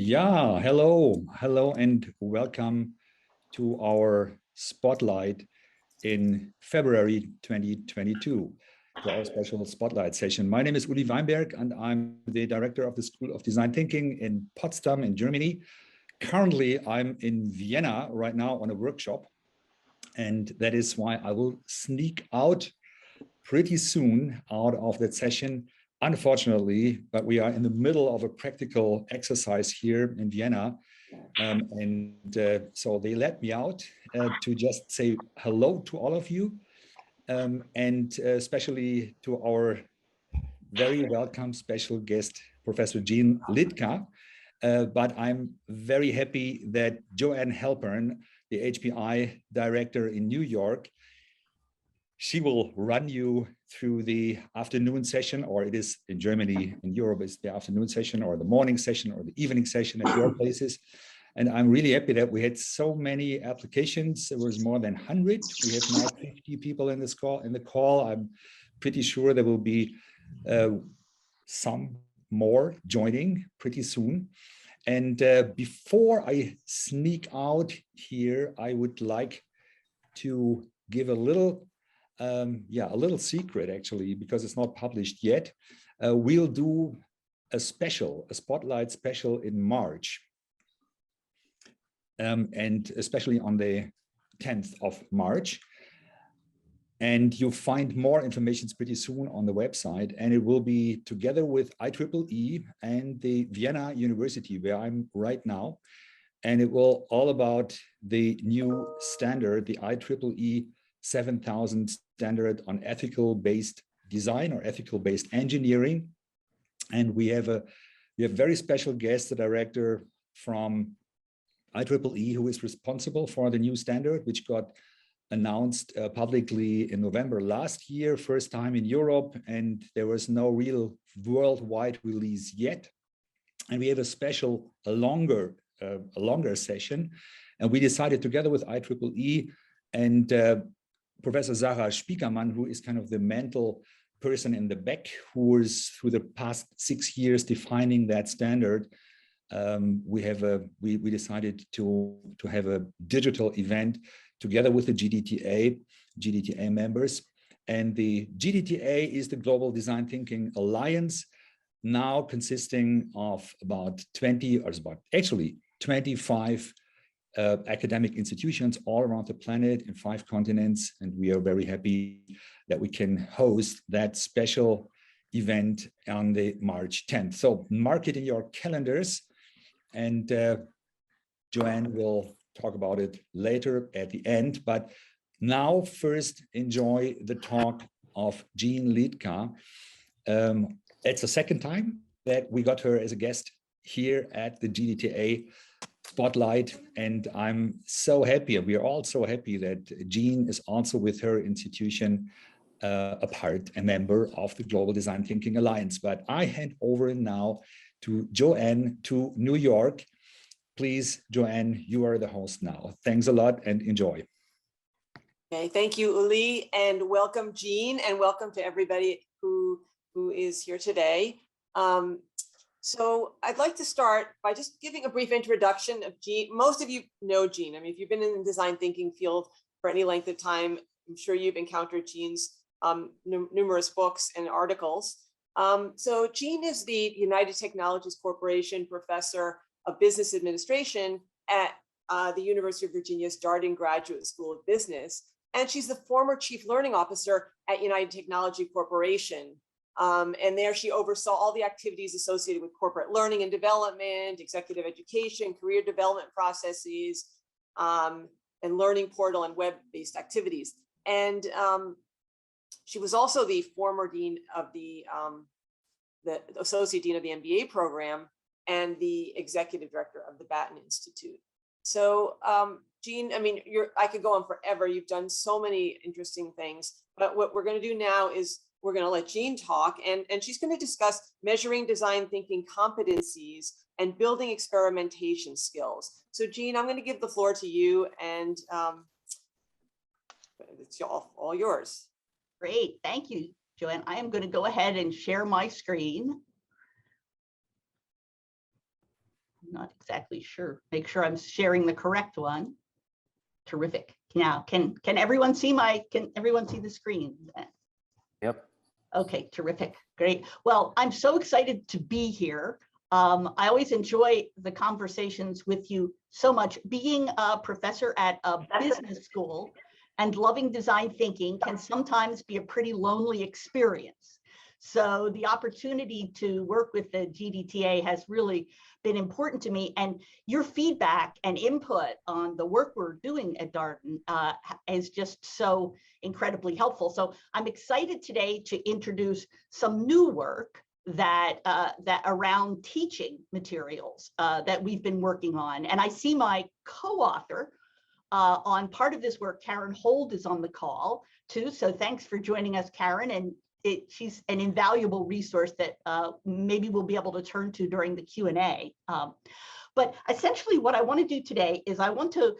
Yeah, hello, and welcome to our spotlight in February 2022, to our special spotlight session. My name is Uli Weinberg, and I'm the director of the School of Design Thinking in Potsdam in Germany. Currently, I'm in Vienna right now on a workshop, and that is why I will sneak out pretty soon out of that session, unfortunately, but we are in the middle of a practical exercise here in Vienna. So they let me out to just say hello to all of you, and especially to our very welcome special guest, Professor Jeanne Liedtka. But I'm very happy that Joanne Halpern, the HPI director in New York, she will run you through the afternoon session, or it is in Germany, in Europe, it's the afternoon session or the morning session or the evening session at your places. And I'm really happy that we had so many applications. There was more than 100. We have now 50 people in this call. I'm pretty sure there will be some more joining pretty soon. And before I sneak out here, I would like to give a little secret, actually, because it's not published yet. We'll do a spotlight special in March, and especially on the 10th of March. And you'll find more information pretty soon on the website, and it will be together with IEEE and the Vienna University, where I'm right now. And it will all about the new standard, the IEEE 7000 standard on ethical-based design or ethical-based engineering. And we have a very special guest, the director from IEEE, who is responsible for the new standard, which got announced publicly in November last year, first time in Europe, and there was no real worldwide release yet. And we have a longer session, and we decided together with IEEE and Professor Sarah Spiekermann, who is kind of the mental person in the back, who was through the past 6 years defining that standard. We decided to have a digital event together with the GDTA members. And the GDTA is the Global Design Thinking Alliance, now consisting of about 25 academic institutions all around the planet in 5 continents. And we are very happy that we can host that special event on the March 10th. So mark it in your calendars, and Joanne will talk about it later at the end. But now first enjoy the talk of Jeanne Liedtka. It's the second time that we got her as a guest here at the GDTA Spotlight, and I'm so happy, and we are all so happy that Jeanne is also with her institution a member of the Global Design Thinking Alliance. But I hand over now to Joanne to New York. Please, Joanne, you are the host now. Thanks a lot and enjoy. Okay, thank you, Uli, and welcome, Jeanne, and welcome to everybody who is here today. So I'd like to start by just giving a brief introduction of Jeanne. Most of you know Jeanne. I mean, if you've been in the design thinking field for any length of time, I'm sure you've encountered Jeanne's numerous books and articles. So Jeanne is the United Technologies Corporation Professor of Business Administration at the University of Virginia's Darden Graduate School of Business. And she's the former Chief Learning Officer at United Technology Corporation. And there she oversaw all the activities associated with corporate learning and development, executive education, career development processes, and learning portal and web-based activities. And she was also the former dean of the associate dean of the MBA program and the executive director of the Batten Institute. So Jeanne, I mean, I could go on forever. You've done so many interesting things, but what we're going to do now is we're going to let Jeanne talk, and she's going to discuss measuring design thinking competencies and building experimentation skills. So Jeanne, I'm going to give the floor to you, and it's all yours. Great, thank you, Joanne. I am going to go ahead and share my screen. not exactly sure. Make sure I'm sharing the correct one. Terrific. Now, can everyone see the screen? Yep. Okay, terrific. Great. Well, I'm so excited to be here. I always enjoy the conversations with you so much. Being a professor at a business school and loving design thinking can sometimes be a pretty lonely experience. So the opportunity to work with the GDTA has really been important to me, and your feedback and input on the work we're doing at Darden is just so incredibly helpful. So I'm excited today to introduce some new work that around teaching materials that we've been working on. And I see my co-author on part of this work, Karen Hold, is on the call too. So thanks for joining us, Karen. And she's an invaluable resource that maybe we'll be able to turn to during the Q&A. But essentially what I want to do today is I want to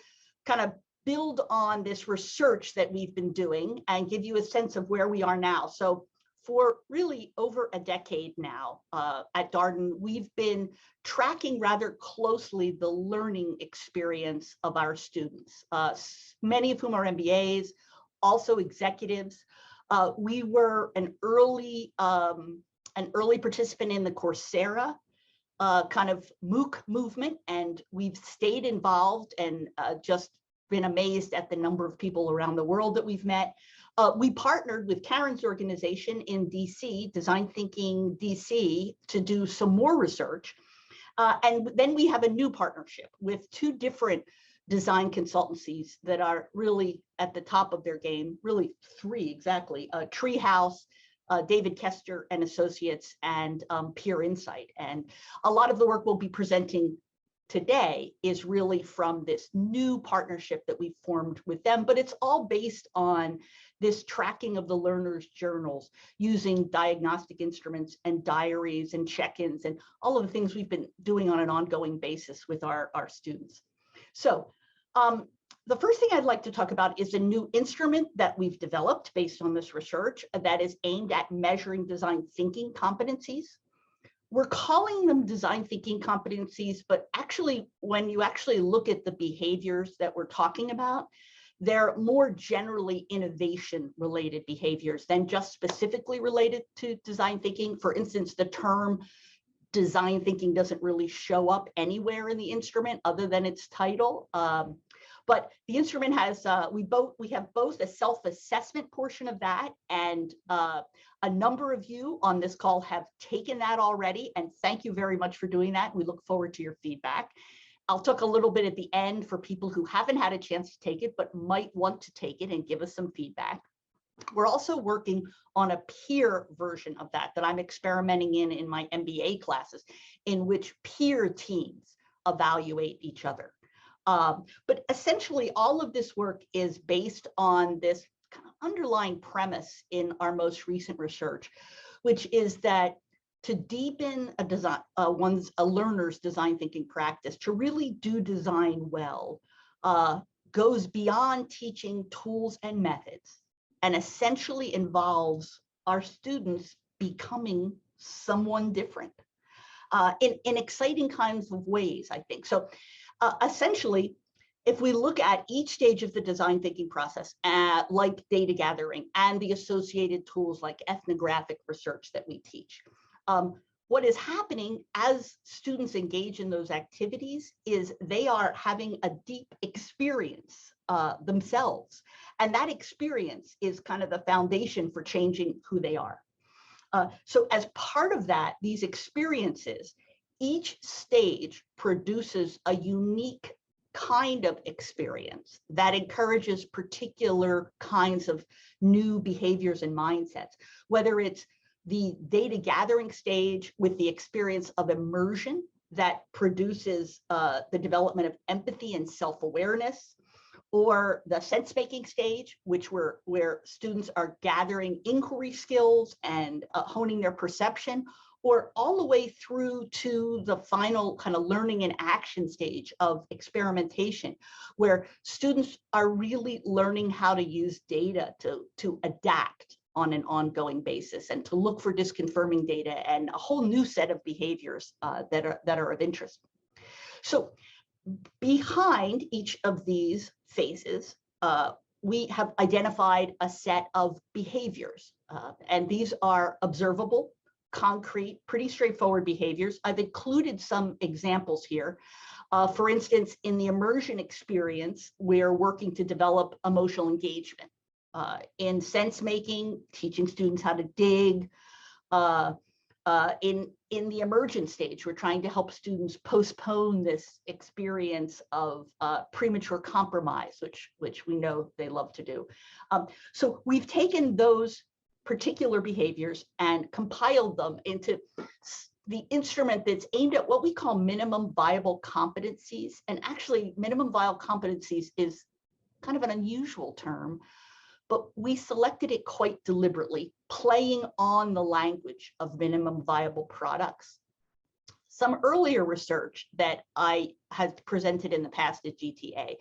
kind of build on this research that we've been doing and give you a sense of where we are now. So for really over a decade now at Darden, we've been tracking rather closely the learning experience of our students, many of whom are MBAs, also executives. We were an early participant in the Coursera kind of MOOC movement, and we've stayed involved and just been amazed at the number of people around the world that we've met. We partnered with Karen's organization in DC, Design Thinking DC, to do some more research. And then we have a new partnership with two different design consultancies that are really at the top of their game, really three exactly, Treehouse, David Kester and Associates, and Peer Insight. And a lot of the work we'll be presenting today is really from this new partnership that we've formed with them, but it's all based on this tracking of the learners' journals using diagnostic instruments and diaries and check-ins and all of the things we've been doing on an ongoing basis with our students. So the first thing I'd like to talk about is a new instrument that we've developed based on this research that is aimed at measuring design thinking competencies. We're calling them design thinking competencies, but actually, when you actually look at the behaviors that we're talking about, they're more generally innovation-related behaviors than just specifically related to design thinking. For instance, the term design thinking doesn't really show up anywhere in the instrument other than its title. But the instrument has, we have both a self-assessment portion of that, and a number of you on this call have taken that already, and thank you very much for doing that. We look forward to your feedback. I'll talk a little bit at the end for people who haven't had a chance to take it, but might want to take it and give us some feedback. We're also working on a peer version of that I'm experimenting in my MBA classes, in which peer teams evaluate each other. But essentially, all of this work is based on this kind of underlying premise in our most recent research, which is that to deepen a learner's design thinking practice, to really do design well, goes beyond teaching tools and methods, and essentially involves our students becoming someone different in exciting kinds of ways, I think. So essentially, if we look at each stage of the design thinking process, like data gathering and the associated tools like ethnographic research that we teach, what is happening as students engage in those activities is they are having a deep experience themselves. And that experience is kind of the foundation for changing who they are. So as part of that, these experiences, each stage produces a unique kind of experience that encourages particular kinds of new behaviors and mindsets, whether it's the data gathering stage with the experience of immersion that produces the development of empathy and self-awareness, or the sense-making stage, where students are gathering inquiry skills and honing their perception, or all the way through to the final kind of learning and action stage of experimentation, where students are really learning how to use data to adapt on an ongoing basis and to look for disconfirming data and a whole new set of behaviors that are of interest. So behind each of these phases, we have identified a set of behaviors, and these are observable, concrete, pretty straightforward behaviors. I've included some examples here. For instance, in the immersion experience, we're working to develop emotional engagement. In sense making, teaching students how to dig. In the emergent stage, we're trying to help students postpone this experience of premature compromise, which we know they love to do. So we've taken those particular behaviors and compiled them into the instrument that's aimed at what we call minimum viable competencies. And actually, minimum viable competencies is kind of an unusual term, but we selected it quite deliberately, playing on the language of minimum viable products. Some earlier research that I had presented in the past at GDTA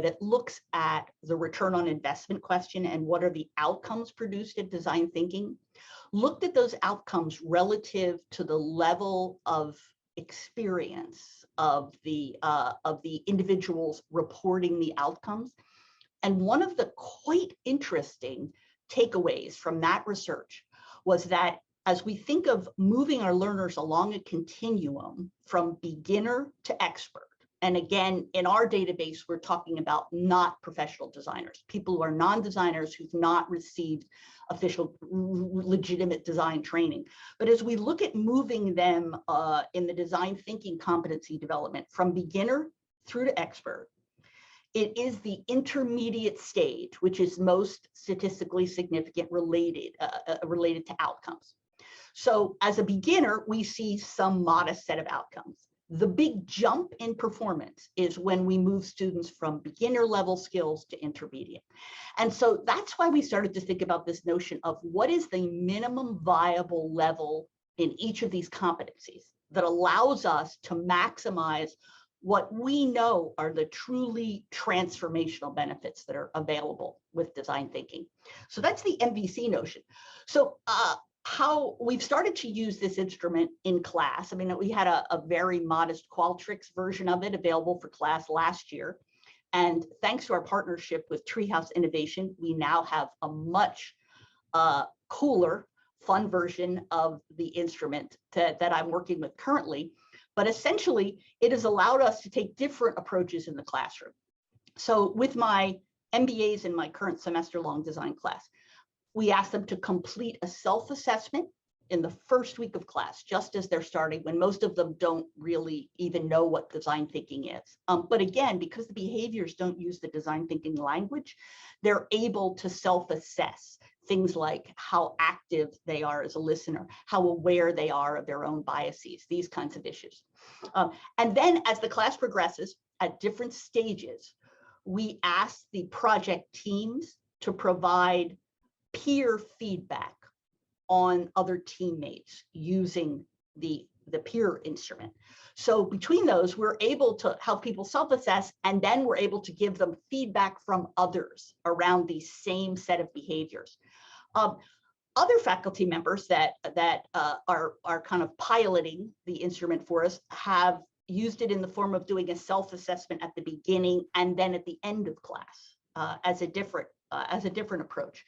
that looks at the return on investment question and what are the outcomes produced at design thinking, looked at those outcomes relative to the level of experience of the individuals reporting the outcomes. And one of the quite interesting takeaways from that research was that as we think of moving our learners along a continuum from beginner to expert, and again, in our database, we're talking about not professional designers, people who are non-designers who've not received official legitimate design training. But as we look at moving them in the design thinking competency development from beginner through to expert, it is the intermediate stage, which is most statistically significant related to outcomes. So as a beginner, we see some modest set of outcomes. The big jump in performance is when we move students from beginner level skills to intermediate. And so that's why we started to think about this notion of what is the minimum viable level in each of these competencies that allows us to maximize what we know are the truly transformational benefits that are available with design thinking. So that's the MVC notion. So how we've started to use this instrument in class. I mean, we had a very modest Qualtrics version of it available for class last year. And thanks to our partnership with Treehouse Innovation, we now have a much cooler, fun version of the instrument that I'm working with currently. But essentially, it has allowed us to take different approaches in the classroom. So with my MBAs in my current semester-long design class, we ask them to complete a self-assessment in the first week of class, just as they're starting, when most of them don't really even know what design thinking is. But again, because the behaviors don't use the design thinking language, they're able to self-assess things like how active they are as a listener, how aware they are of their own biases, these kinds of issues. And then as the class progresses at different stages, we ask the project teams to provide peer feedback on other teammates using the peer instrument. So between those, we're able to help people self-assess, and then we're able to give them feedback from others around the same set of behaviors. Other faculty members that are kind of piloting the instrument for us have used it in the form of doing a self-assessment at the beginning and then at the end of class as a different approach.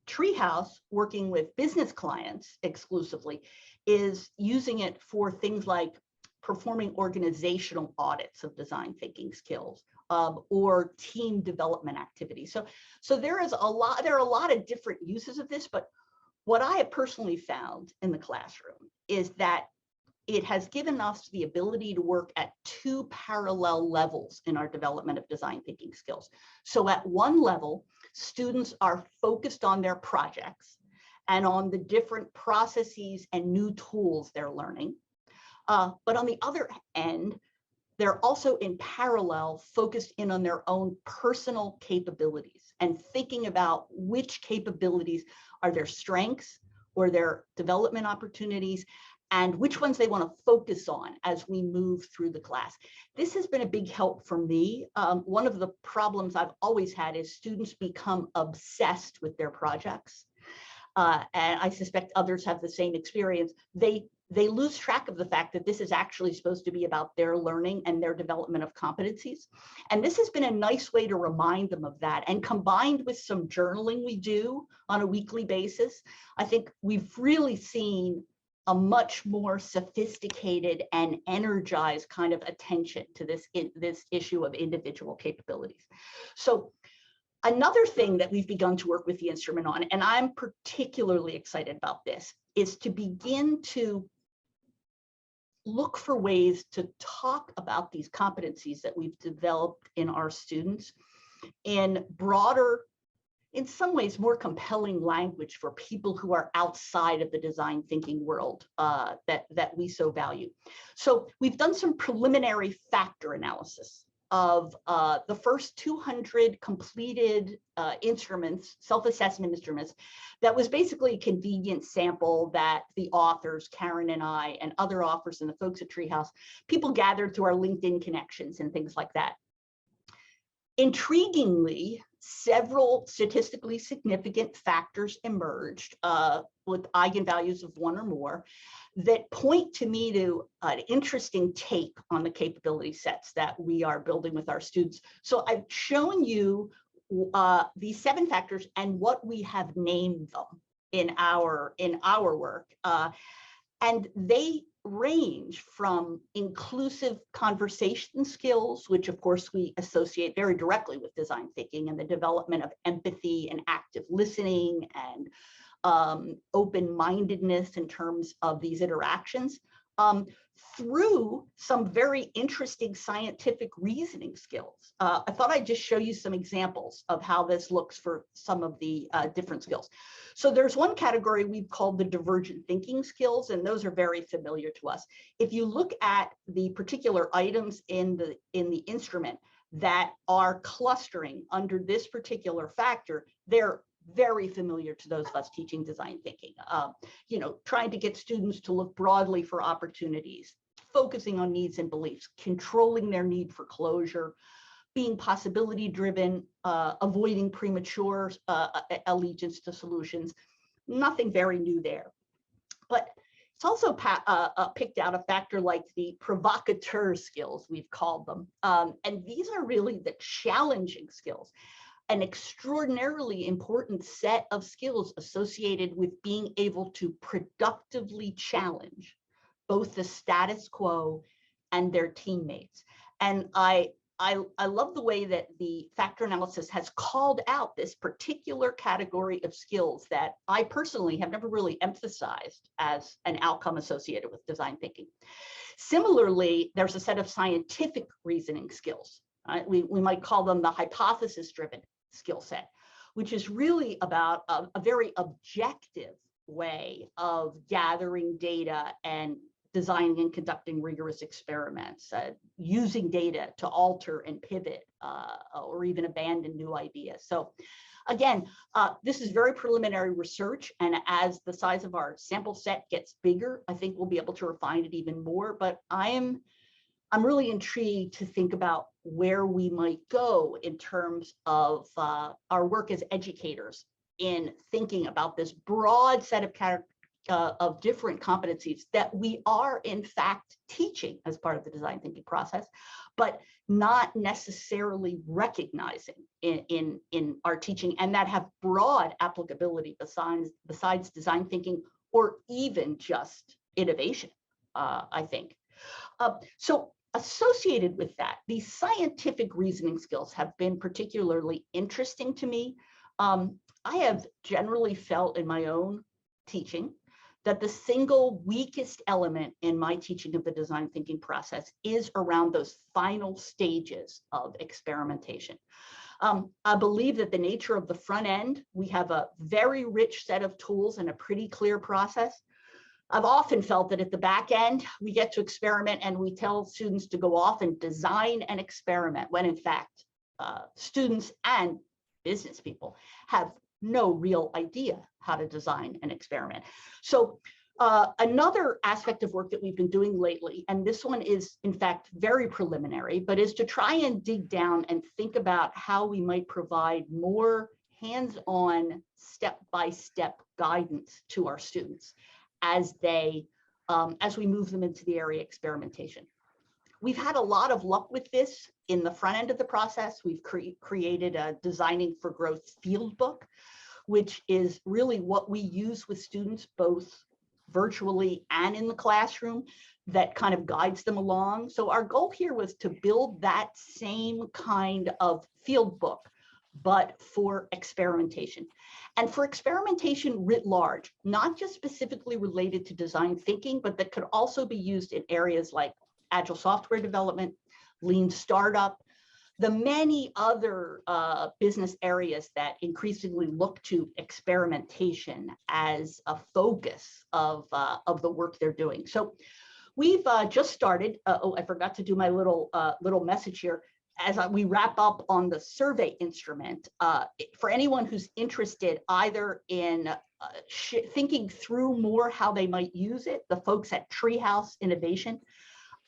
Treehouse, working with business clients exclusively, is using it for things like performing organizational audits of design thinking skills or team development activities. So there are a lot of different uses of this, but what I have personally found in the classroom is that it has given us the ability to work at two parallel levels in our development of design thinking skills. So at one level, students are focused on their projects and on the different processes and new tools they're learning. But on the other end, they're also in parallel focused in on their own personal capabilities and thinking about which capabilities are their strengths or their development opportunities, and which ones they want to focus on as we move through the class. This has been a big help for me. One of the problems I've always had is students become obsessed with their projects. And I suspect others have the same experience. They they lose track of the fact that this is actually supposed to be about their learning and their development of competencies. And this has been a nice way to remind them of that. And combined with some journaling we do on a weekly basis, I think we've really seen a much more sophisticated and energized kind of attention to this issue of individual capabilities. So another thing that we've begun to work with the instrument on, and I'm particularly excited about this, is to begin to look for ways to talk about these competencies that we've developed in our students in broader, in some ways more compelling language for people who are outside of the design thinking world that we so value. So we've done some preliminary factor analysis of the first 200 completed instruments, self-assessment instruments, that was basically a convenient sample that the authors, Karen and I, and other authors and the folks at Treehouse, people gathered through our LinkedIn connections and things like that. Intriguingly, several statistically significant factors emerged with eigenvalues of 1 or more that point to me to an interesting take on the capability sets that we are building with our students. So I've shown you these 7 factors and what we have named them in our work. And they range from inclusive conversation skills, which of course we associate very directly with design thinking and the development of empathy and active listening and open-mindedness in terms of these interactions, through some very interesting scientific reasoning skills. I thought I'd just show you some examples of how this looks for some of the different skills. So there's one category we've called the divergent thinking skills, and those are very familiar to us. If you look at the particular items in the instrument that are clustering under this particular factor, they're very familiar to those of us teaching design thinking. You know, trying to get students to look broadly for opportunities, focusing on needs and beliefs, controlling their need for closure, being possibility driven, avoiding premature allegiance to solutions. Nothing very new there. But it's also picked out a factor like the provocateur skills, we've called them. And these are really the challenging skills, an extraordinarily important set of skills associated with being able to productively challenge both the status quo and their teammates. And I love the way that the factor analysis has called out this particular category of skills that I personally have never really emphasized as an outcome associated with design thinking. Similarly, there's a set of scientific reasoning skills. We might call them the hypothesis-driven skill set, which is really about a very objective way of gathering data and designing and conducting rigorous experiments, using data to alter and pivot or even abandon new ideas. So again, this is very preliminary research, and as the size of our sample set gets bigger, I think we'll be able to refine it even more. But I'm really intrigued to think about where we might go in terms of our work as educators in thinking about this broad set of different competencies that we are in fact teaching as part of the design thinking process, but not necessarily recognizing in our teaching, and that have broad applicability besides design thinking or even just innovation, I think. So associated with that, these scientific reasoning skills have been particularly interesting to me. I have generally felt in my own teaching that the single weakest element in my teaching of the design thinking process is around those final stages of experimentation. I believe that the nature of the front end, we have a very rich set of tools and a pretty clear process. I've often felt that at the back end, we get to experiment and we tell students to go off and design and experiment, when in fact, students and business people have no real idea how to design an experiment. So another aspect of work that we've been doing lately, and this one is in fact very preliminary, but is to try and dig down and think about how we might provide more hands-on, step-by-step guidance to our students as they as we move them into the area experimentation. We've had a lot of luck with this in the front end of the process. We've created a Designing for Growth field book, which is really what we use with students both virtually and in the classroom, that kind of guides them along. So our goal here was to build that same kind of field book, but for experimentation. And for experimentation writ large, not just specifically related to design thinking, but that could also be used in areas like agile software development, lean startup, the many other business areas that increasingly look to experimentation as a focus of the work they're doing. So we've just started. Oh, I forgot to do my little message here. As we wrap up on the survey instrument, for anyone who's interested either in thinking through more how they might use it, the folks at Treehouse Innovation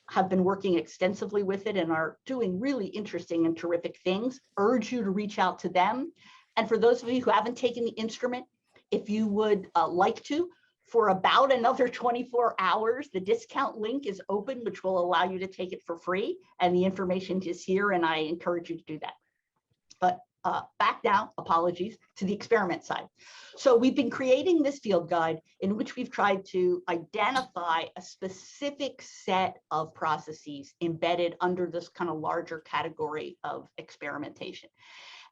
have been working extensively with it and are doing really interesting and terrific things. Urge you to reach out to them. And for those of you who haven't taken the instrument, if you would like to, for about another 24 hours, the discount link is open, which will allow you to take it for free. And the information is here, and I encourage you to do that. But back now, apologies, to the experiment side. So we've been creating this field guide in which we've tried to identify a specific set of processes embedded under this kind of larger category of experimentation.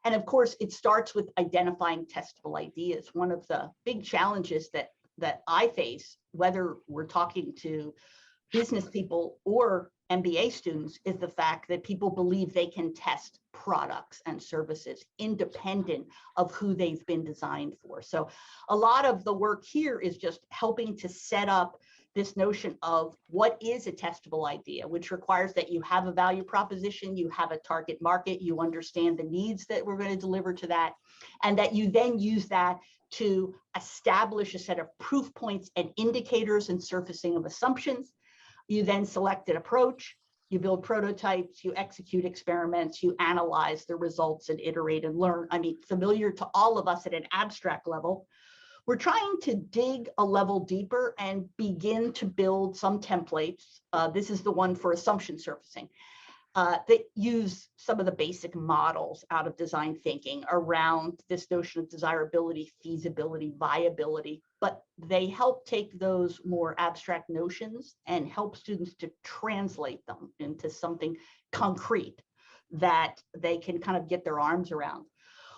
And of course, it starts with identifying testable ideas. One of the big challenges that I face, whether we're talking to business people or MBA students, is the fact that people believe they can test products and services independent of who they've been designed for. So a lot of the work here is just helping to set up this notion of what is a testable idea, which requires that you have a value proposition, you have a target market, you understand the needs that we're going to deliver to that, and that you then use that to establish a set of proof points and indicators and surfacing of assumptions. You then select an approach, you build prototypes, you execute experiments, you analyze the results and iterate and learn. I mean, familiar to all of us at an abstract level. We're trying to dig a level deeper and begin to build some templates. This is the one for assumption surfacing. That use some of the basic models out of design thinking around this notion of desirability, feasibility, viability, but they help take those more abstract notions and help students to translate them into something concrete that they can kind of get their arms around.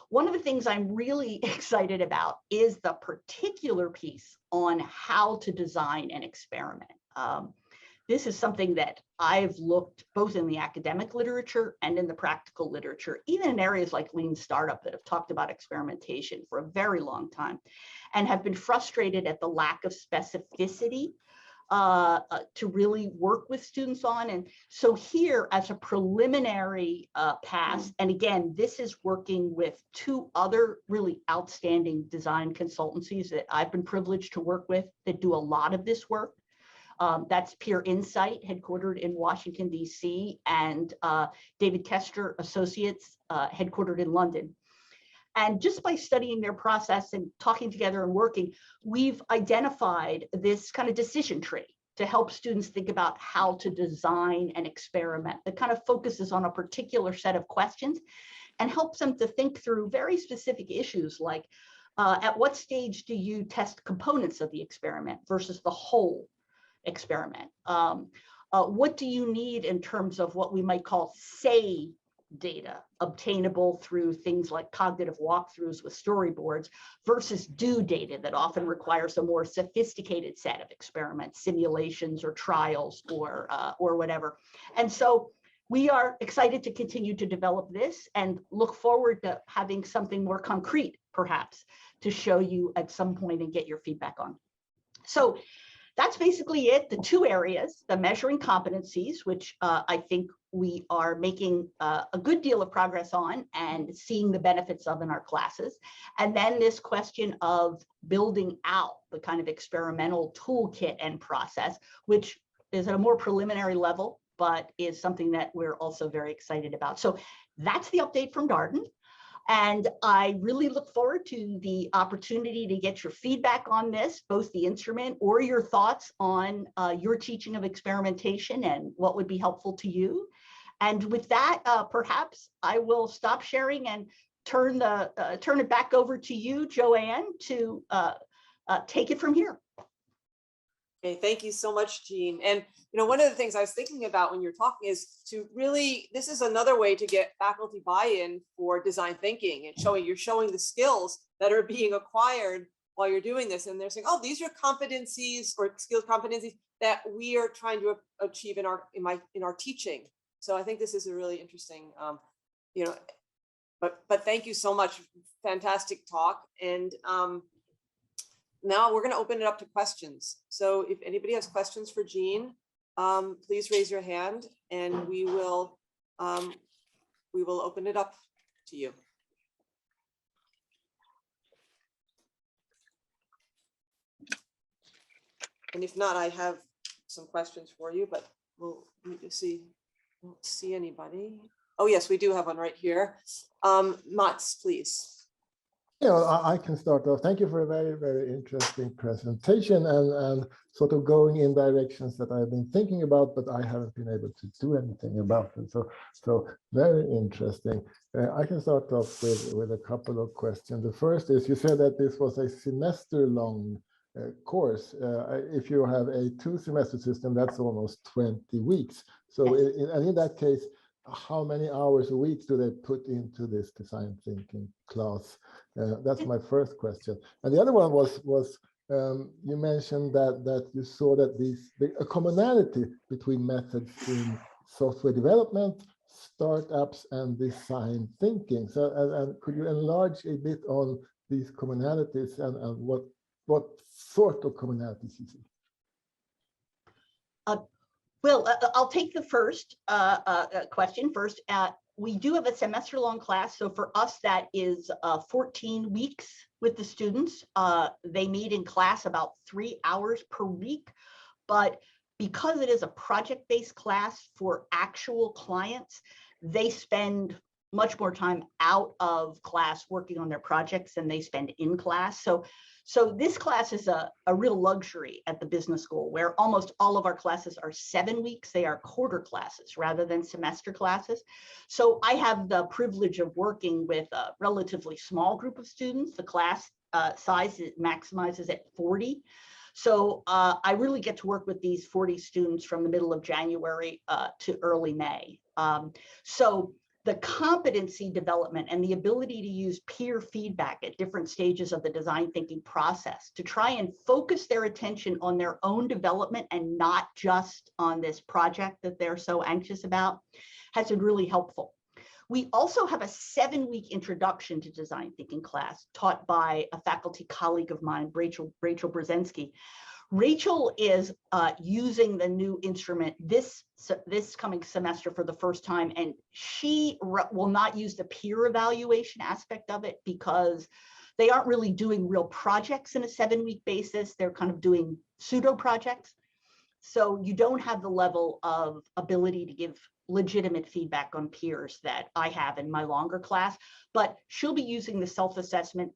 One of the things I'm really excited about is the particular piece on how to design an experiment. This is something that I've looked both in the academic literature and in the practical literature, even in areas like lean startup that have talked about experimentation for a very long time and have been frustrated at the lack of specificity to really work with students on. And so here as a preliminary pass, and again, this is working with two other really outstanding design consultancies that I've been privileged to work with that do a lot of this work. That's Peer Insight, headquartered in Washington, D.C., and David Kester Associates, headquartered in London. And just by studying their process and talking together and working, we've identified this kind of decision tree to help students think about how to design an experiment that kind of focuses on a particular set of questions and helps them to think through very specific issues like at what stage do you test components of the experiment versus the whole experiment? What do you need in terms of what we might call say data obtainable through things like cognitive walkthroughs with storyboards versus do data that often requires a more sophisticated set of experiments, simulations or trials or whatever. And so we are excited to continue to develop this and look forward to having something more concrete, perhaps, to show you at some point and get your feedback on. So that's basically it. The two areas, the measuring competencies, which I think we are making a good deal of progress on and seeing the benefits of in our classes. And then this question of building out the kind of experimental toolkit and process, which is at a more preliminary level, but is something that we're also very excited about. So that's the update from Darden. And I really look forward to the opportunity to get your feedback on this, both the instrument or your thoughts on your teaching of experimentation and what would be helpful to you. And with that, perhaps I will stop sharing and turn it back over to you, Joanne, to take it from here. Okay, thank you so much, Jeanne. And one of the things I was thinking about when you're talking is to really, this is another way to get faculty buy-in for design thinking and you're showing the skills that are being acquired while you're doing this. And they're saying, oh, these are competencies or skills competencies that we are trying to achieve in our teaching. So I think this is a really interesting, but thank you so much. Fantastic talk. And now we're going to open it up to questions. So if anybody has questions for Jeanne, please raise your hand and we will open it up to you. And if not, I have some questions for you, but we'll need to see. I don't see anybody. Oh yes, we do have one right here. Mats, please. Yeah, well, I can start off. Thank you for a very, very interesting presentation and sort of going in directions that I've been thinking about, but I haven't been able to do anything about it. So very interesting. I can start off with a couple of questions. The first is, you said that this was a semester-long course. If you have a 2-semester system, that's almost 20 weeks. So in that case, how many hours a week do they put into this design thinking class? That's my first question. And the other one was you mentioned that you saw that a commonality between methods in software development, startups, and design thinking. So, and could you enlarge a bit on these commonalities and what sort of commonalities you see? Well, I'll take the first question first. We do have a semester-long class. So for us, that is 14 weeks with the students. They meet in class about 3 hours per week. But because it is a project-based class for actual clients, they spend much more time out of class working on their projects than they spend in class. So this class is a real luxury at the business school, where almost all of our classes are 7 weeks. They are quarter classes rather than semester classes. So I have the privilege of working with a relatively small group of students. The class size maximizes at 40. So I really get to work with these 40 students from the middle of January to early May. So the competency development and the ability to use peer feedback at different stages of the design thinking process to try and focus their attention on their own development and not just on this project that they're so anxious about has been really helpful. We also have a 7-week introduction to design thinking class taught by a faculty colleague of mine, Rachel Brzezinski. Rachel is using the new instrument this coming semester for the first time, and she will not use the peer evaluation aspect of it because they aren't really doing real projects in a 7-week basis. They're kind of doing pseudo projects. So you don't have the level of ability to give legitimate feedback on peers that I have in my longer class, but she'll be using the self-assessment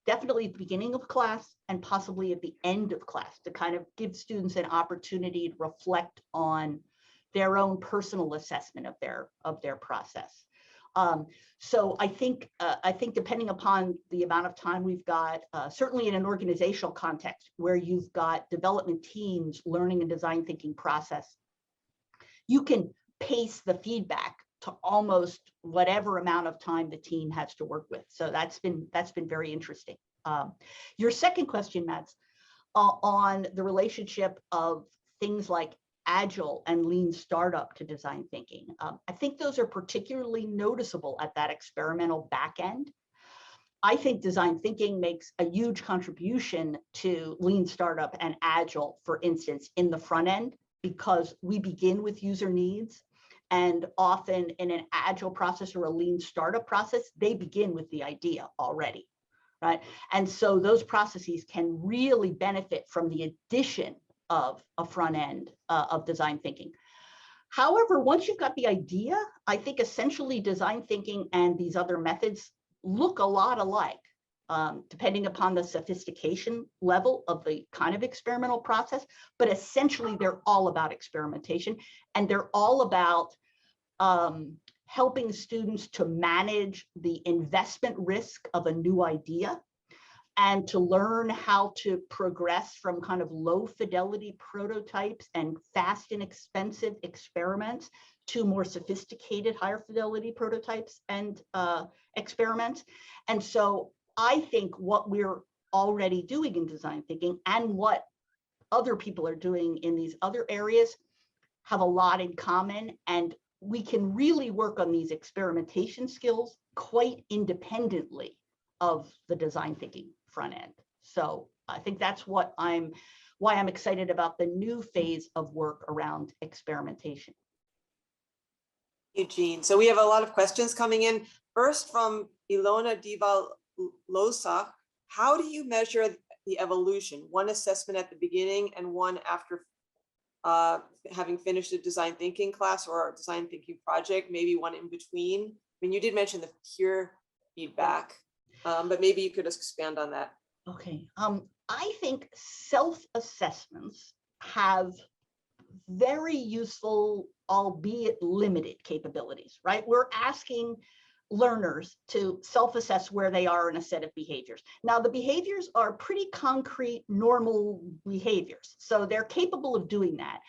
definitely at the beginning of class and possibly at the end of class to kind of give students an opportunity to reflect on their own personal assessment of their process. So I think depending upon the amount of time we've got, certainly in an organizational context where you've got development teams learning and design thinking process, you can pace the feedback to almost whatever amount of time the team has to work with. So that's been very interesting. Your second question, Mats, on the relationship of things like Agile and Lean Startup to design thinking. I think those are particularly noticeable at that experimental back end. I think design thinking makes a huge contribution to Lean Startup and Agile, for instance, in the front end, because we begin with user needs. And often in an Agile process or a Lean Startup process, they begin with the idea already, right? And so those processes can really benefit from the addition of a front end of design thinking. However, once you've got the idea, I think essentially design thinking and these other methods look a lot alike, depending upon the sophistication level of the kind of experimental process, but essentially they're all about experimentation, and they're all about helping students to manage the investment risk of a new idea and to learn how to progress from kind of low fidelity prototypes and fast and expensive experiments to more sophisticated, higher fidelity prototypes and experiments. And so I think what we're already doing in design thinking and what other people are doing in these other areas have a lot in common, and we can really work on these experimentation skills quite independently of the design thinking front end. So I think that's why I'm excited about the new phase of work around experimentation. Thank you, Jeanne. So we have a lot of questions coming in. First from Ilona Diva-Losa, how do you measure the evolution? One assessment at the beginning and one after having finished a design thinking class or a design thinking project, maybe one in between? I mean, you did mention the peer feedback, but maybe you could just expand on that. Okay. I think self-assessments have very useful, albeit limited capabilities, right? We're asking learners to self-assess where they are in a set of behaviors. Now, the behaviors are pretty concrete, normal behaviors, so they're capable of doing that.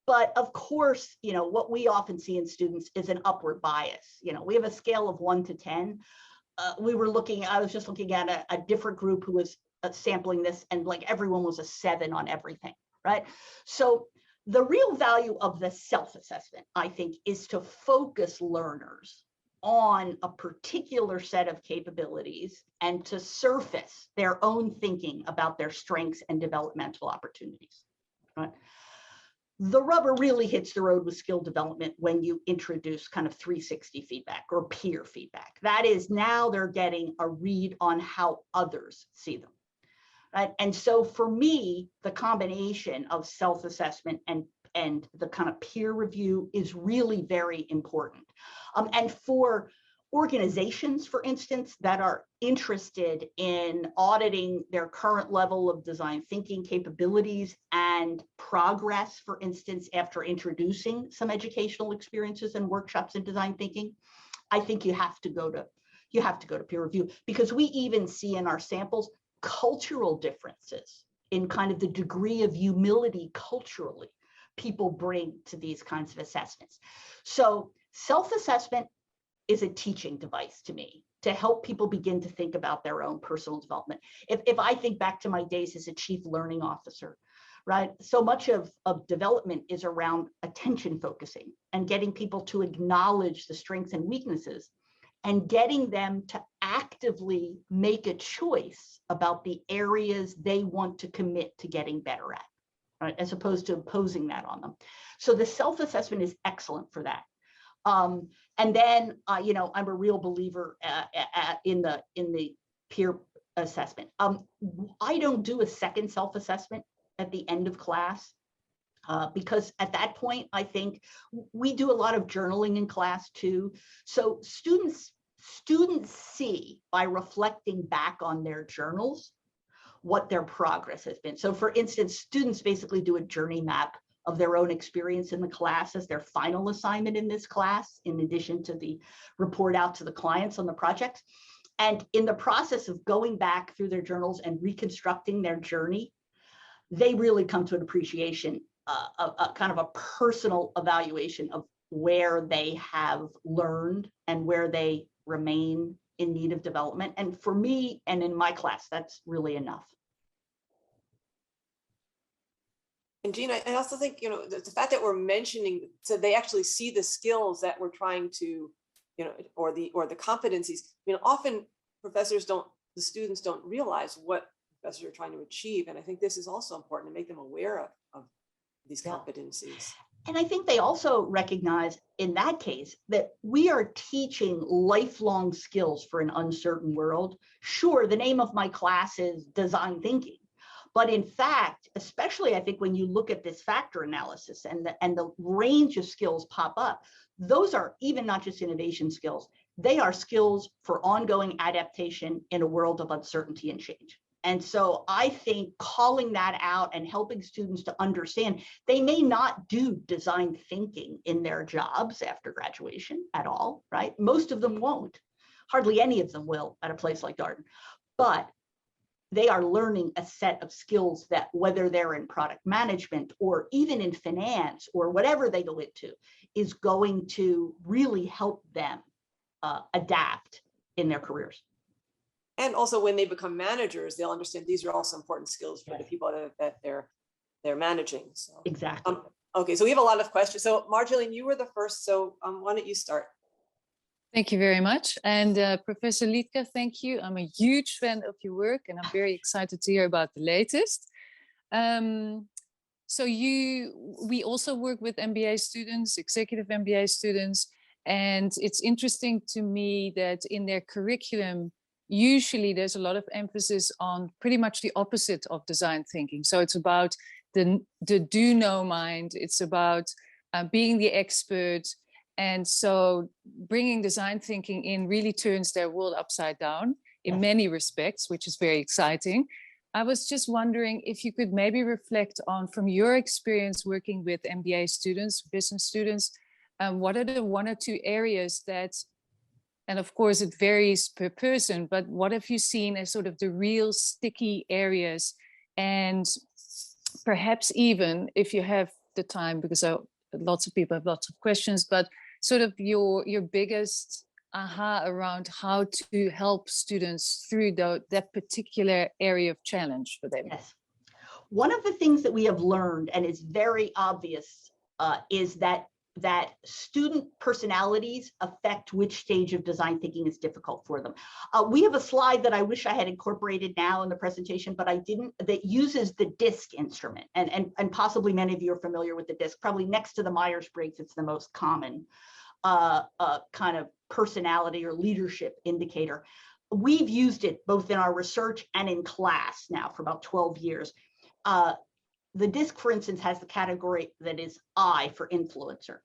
But of course, you know, what we often see in students is an upward bias. You know, we have a scale of 1 to 10. I was just looking at a different group who was sampling this, and like everyone was a 7 on everything, right? So the real value of the self-assessment, I think, is to focus learners on a particular set of capabilities and to surface their own thinking about their strengths and developmental opportunities, right? The rubber really hits the road with skill development when you introduce kind of 360 feedback or peer feedback. That is, now they're getting a read on how others see them, right? And so for me, the combination of self-assessment and the kind of peer review is really very important. And for organizations, for instance, that are interested in auditing their current level of design thinking capabilities and progress, for instance, after introducing some educational experiences and workshops in design thinking, I think you have to go to peer review, because we even see in our samples cultural differences in kind of the degree of humility culturally people bring to these kinds of assessments. So self-assessment is a teaching device to me to help people begin to think about their own personal development. If I think back to my days as a chief learning officer, right? So much of development is around attention focusing and getting people to acknowledge the strengths and weaknesses and getting them to actively make a choice about the areas they want to commit to getting better at, right? As opposed to imposing that on them. So the self-assessment is excellent for that. And then, you know, I'm a real believer in the peer assessment. I don't do a second self-assessment at the end of class because at that point, I think we do a lot of journaling in class too. So students see by reflecting back on their journals what their progress has been. So for instance, students basically do a journey map of their own experience in the class as their final assignment in this class, in addition to the report out to the clients on the project. And in the process of going back through their journals and reconstructing their journey, they really come to an appreciation, a kind of a personal evaluation of where they have learned and where they remain in need of development. And for me, and in my class, that's really enough. And Jeanne, I also think, you know, the fact that we're mentioning, so they actually see the skills that we're trying to, you know, or the competencies. I mean, often the students don't realize what professors are trying to achieve. And I think this is also important to make them aware of these competencies. And I think they also recognize in that case that we are teaching lifelong skills for an uncertain world. Sure, the name of my class is design thinking. But in fact, especially I think when you look at this factor analysis and the range of skills pop up, those are even not just innovation skills, they are skills for ongoing adaptation in a world of uncertainty and change. And so I think calling that out and helping students to understand they may not do design thinking in their jobs after graduation at all, right? Most of them won't. Hardly any of them will at a place like Darden. But they are learning a set of skills that, whether they're in product management or even in finance or whatever they go into, is going to really help them adapt in their careers. And also when they become managers, they'll understand these are also important skills for the people that they're managing. So exactly. Okay, so we have a lot of questions. So Marjolaine, you were the first, so why don't you start? Thank you very much. And Professor Liedtka, thank you. I'm a huge fan of your work and I'm very excited to hear about the latest. So we also work with MBA students, executive MBA students, and it's interesting to me that in their curriculum, usually there's a lot of emphasis on pretty much the opposite of design thinking. So it's about the do-know mind. It's about being the expert. And so bringing design thinking in really turns their world upside down in many respects, which is very exciting. I was just wondering if you could maybe reflect on, from your experience working with MBA students, business students, what are the one or two areas that, and of course it varies per person, but what have you seen as sort of the real sticky areas? And perhaps even if you have the time, because lots of people have lots of questions, but sort of your biggest aha around how to help students through that particular area of challenge for them. Yes. One of the things that we have learned, and is very obvious, is that student personalities affect which stage of design thinking is difficult for them. We have a slide that I wish I had incorporated now in the presentation, but I didn't, that uses the DISC instrument. And possibly many of you are familiar with the DISC. Probably next to the Myers-Briggs, it's the most common kind of personality or leadership indicator. We've used it both in our research and in class now for about 12 years. The DISC, for instance, has the category that is I for influencer.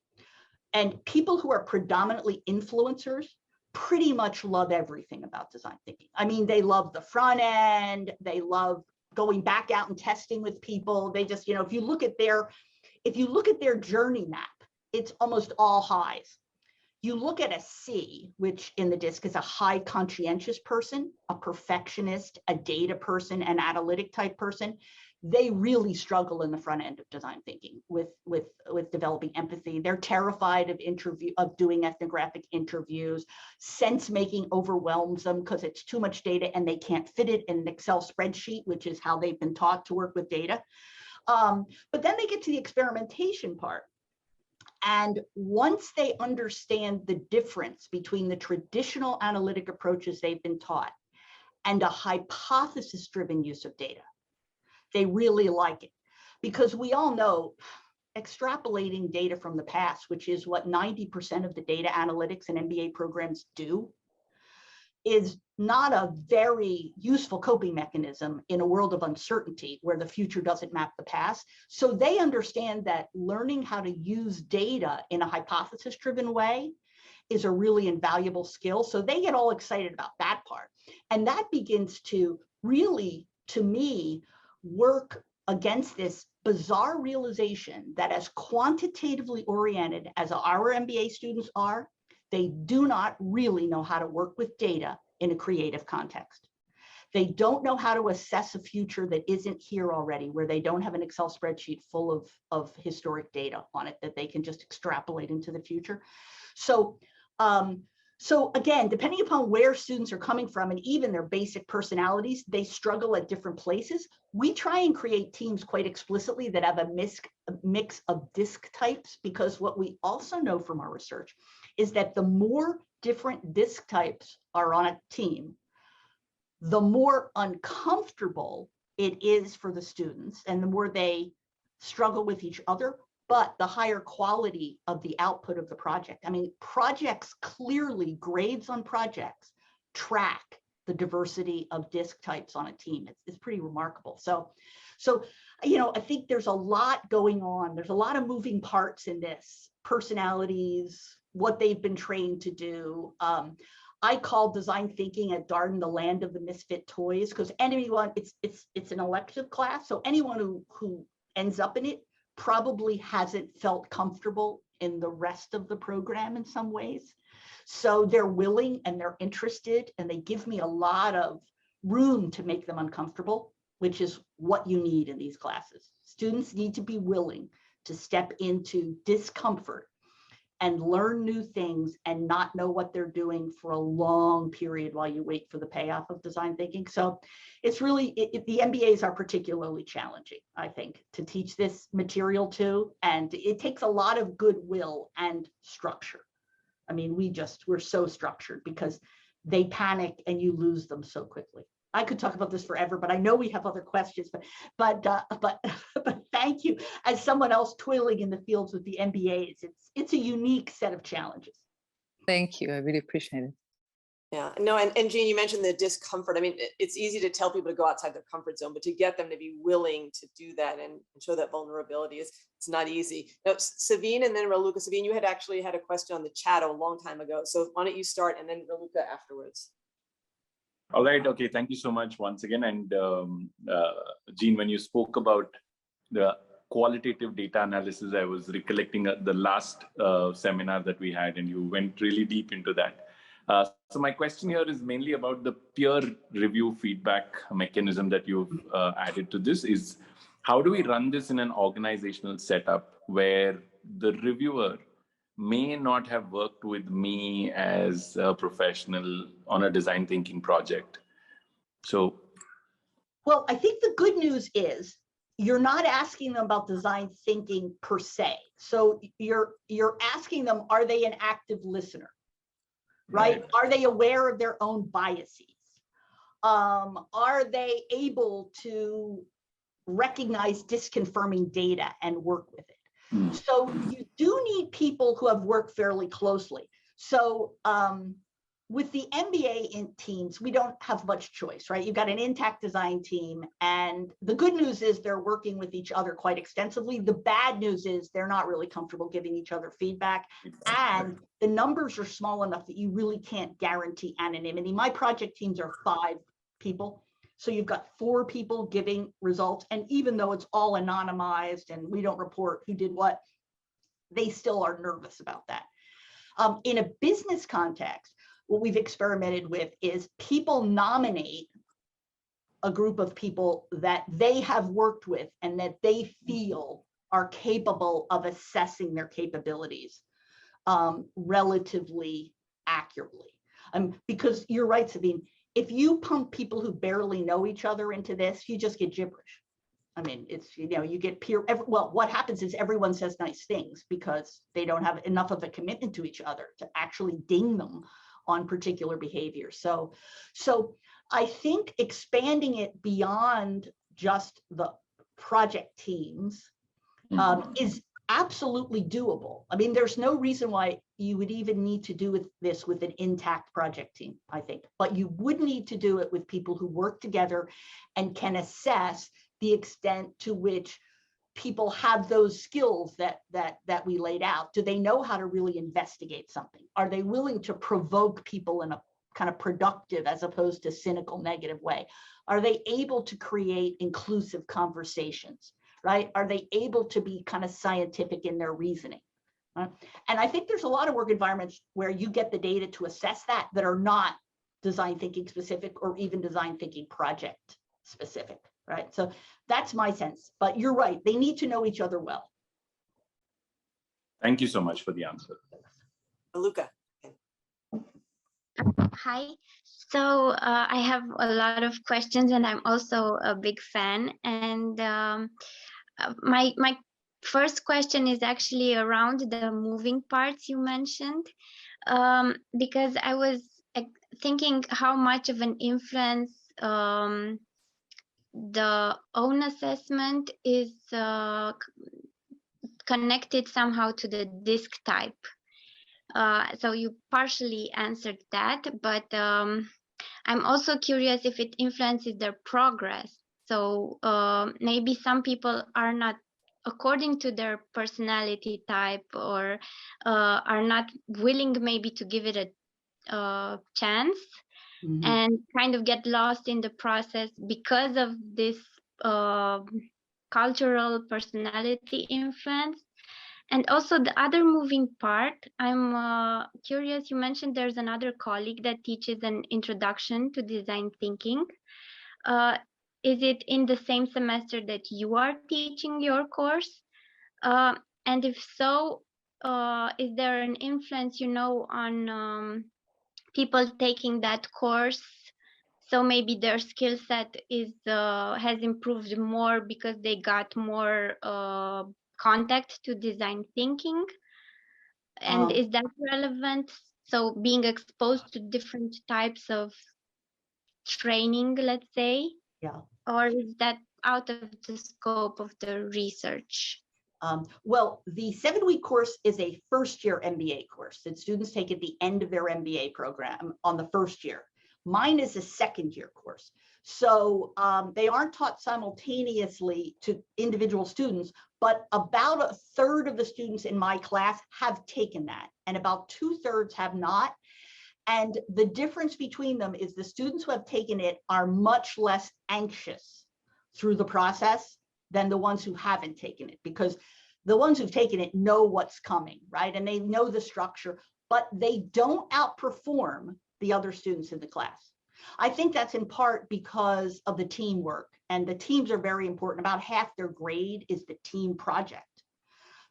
And people who are predominantly influencers pretty much love everything about design thinking. I mean, they love the front end, they love going back out and testing with people. They just, if you look at their journey map, it's almost all highs. You look at a C, which in the DISC is a high conscientious person, a perfectionist, a data person, an analytic type person. They really struggle in the front end of design thinking with developing empathy. They're terrified of doing ethnographic interviews. Sense making overwhelms them because it's too much data and they can't fit it in an Excel spreadsheet, which is how they've been taught to work with data. But then they get to the experimentation part. And once they understand the difference between the traditional analytic approaches they've been taught and a hypothesis-driven use of data, they really like it. Because we all know extrapolating data from the past, which is what 90% of the data analytics and MBA programs do, is not a very useful coping mechanism in a world of uncertainty where the future doesn't map the past. So they understand that learning how to use data in a hypothesis-driven way is a really invaluable skill. So they get all excited about that part. And that begins to really, to me, work against this bizarre realization that as quantitatively oriented as our MBA students are, they do not really know how to work with data in a creative context. They don't know how to assess a future that isn't here already, where they don't have an Excel spreadsheet full of historic data on it that they can just extrapolate into the future. So, so again, depending upon where students are coming from and even their basic personalities, they struggle at different places. We try and create teams quite explicitly that have a mix of DISC types, because what we also know from our research is that the more different DISC types are on a team, the more uncomfortable it is for the students and the more they struggle with each other, but the higher quality of the output of the project. I mean, projects clearly, grades on projects track the diversity of DISC types on a team. It's pretty remarkable. So, I think there's a lot going on. There's a lot of moving parts in this: personalities, what they've been trained to do. I call design thinking at Darden the land of the misfit toys, because anyone, it's an elective class, so anyone who ends up in it probably hasn't felt comfortable in the rest of the program in some ways. So they're willing and they're interested, and they give me a lot of room to make them uncomfortable, which is what you need in these classes. Students need to be willing to step into discomfort and learn new things and not know what they're doing for a long period while you wait for the payoff of design thinking. So it's really, the MBAs are particularly challenging, I think, to teach this material to, and it takes a lot of goodwill and structure. I mean, we're so structured because they panic and you lose them so quickly. I could talk about this forever, but I know we have other questions, but thank you. As someone else toiling in the fields with the MBAs, it's a unique set of challenges. Thank you. I really appreciate it. Yeah, no, and Jeanne, you mentioned the discomfort. I mean, it's easy to tell people to go outside their comfort zone, but to get them to be willing to do that and show that vulnerability it's not easy. Now, Savine and then Raluca. Savine, you had actually had a question on the chat a long time ago. So why don't you start and then Raluca afterwards? All right. Okay. Thank you so much once again. And Jeanne, when you spoke about the qualitative data analysis, I was recollecting the last seminar that we had, and you went really deep into that. So my question here is mainly about the peer review feedback mechanism that you've added to this. Is how do we run this in an organizational setup where the reviewer may not have worked with me as a professional on a design thinking project? So, well, I think the good news is you're not asking them about design thinking per se. So you're asking them, are they an active listener? Right? Are they aware of their own biases? Are they able to recognize disconfirming data and work with it? So you do need people who have worked fairly closely. So with the MBA teams, we don't have much choice, right? You've got an intact design team, and the good news is they're working with each other quite extensively. The bad news is they're not really comfortable giving each other feedback, and the numbers are small enough that you really can't guarantee anonymity. My project teams are 5 people. So you've got 4 people giving results, and even though it's all anonymized and we don't report who did what, they still are nervous about that. In a business context, what we've experimented with is people nominate a group of people that they have worked with and that they feel are capable of assessing their capabilities relatively accurately. Because you're right, Sabine, if you pump people who barely know each other into this, you just get gibberish. I mean, it's, you know, you get well, what happens is everyone says nice things because they don't have enough of a commitment to each other to actually ding them on particular behavior. So I think expanding it beyond just the project teams is absolutely doable. I mean, there's no reason why you would even need to do this with an intact project team, I think, but you would need to do it with people who work together and can assess the extent to which people have those skills that we laid out. Do they know how to really investigate something? Are they willing to provoke people in a kind of productive as opposed to cynical negative way? Are they able to create inclusive conversations, right? Are they able to be kind of scientific in their reasoning? And I think there's a lot of work environments where you get the data to assess that are not design thinking specific or even design thinking project specific. Right. So that's my sense. But you're right. They need to know each other well. Thank you so much for the answer. Luca. Hi. So I have a lot of questions, and I'm also a big fan. And my first question is actually around the moving parts you mentioned, because I was thinking how much of an influence the own assessment is connected somehow to the disc type. So you partially answered that, but I'm also curious if it influences their progress. So maybe some people are not according to their personality type, or are not willing maybe to give it a chance, and kind of get lost in the process because of this cultural personality influence. And also the other moving part, I'm curious, you mentioned there's another colleague that teaches an introduction to design thinking. Is it in the same semester that you are teaching your course? And if so, is there an influence, on people taking that course? So maybe their skill set has improved more because they got more contact to design thinking. And is that relevant? So being exposed to different types of training, let's say, or is that out of the scope of the research? Well, the 7-week course is a first-year MBA course that students take at the end of their MBA program on the first year. Mine is a second-year course. So they aren't taught simultaneously to individual students, but about a third of the students in my class have taken that, and about 2/3 have not. And the difference between them is the students who have taken it are much less anxious through the process than the ones who haven't taken it, because the ones who've taken it know what's coming, right? And they know the structure, but they don't outperform the other students in the class. I think that's in part because of the teamwork, and the teams are very important. About half their grade is the team project.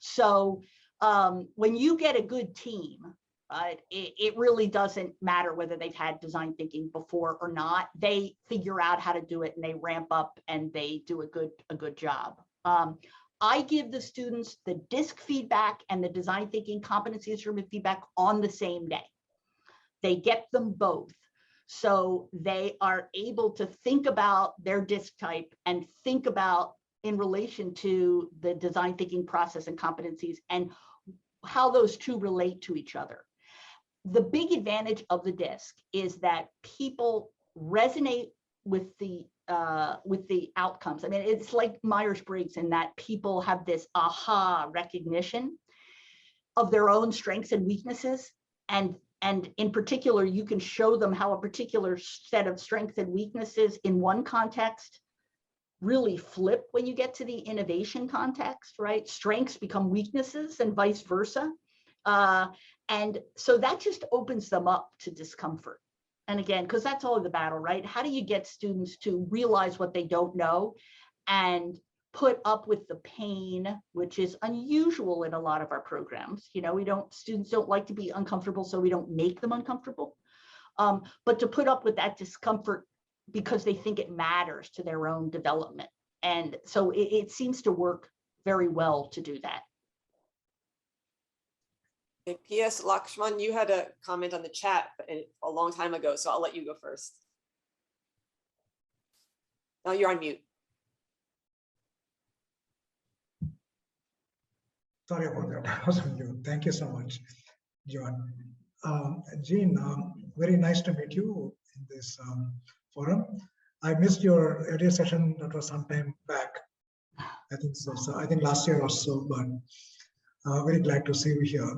So when you get a good team, it really doesn't matter whether they've had design thinking before or not. They figure out how to do it, and they ramp up, and they do a good job. I give the students the DISC feedback and the design thinking competency instrument feedback on the same day. They get them both. So they are able to think about their DISC type and think about in relation to the design thinking process and competencies and how those two relate to each other. The big advantage of the DISC is that people resonate with the outcomes. I mean, it's like Myers-Briggs in that people have this aha recognition of their own strengths and weaknesses. And in particular, you can show them how a particular set of strengths and weaknesses in one context really flip when you get to the innovation context, right? Strengths become weaknesses and vice versa. And so that just opens them up to discomfort. And again, because that's all the battle, right? How do you get students to realize what they don't know and put up with the pain, which is unusual in a lot of our programs? You know, students don't like to be uncomfortable, so we don't make them uncomfortable. But to put up with that discomfort because they think it matters to their own development. And so it seems to work very well to do that. Okay, P.S. Lakshman, you had a comment on the chat a long time ago, so I'll let you go first. Now you're on mute. Sorry about that. I was on mute. Thank you so much, John. Jeanne, very nice to meet you in this forum. I missed your earlier session. That was some time back. I think so. So I think last year or so, but very glad to see you here.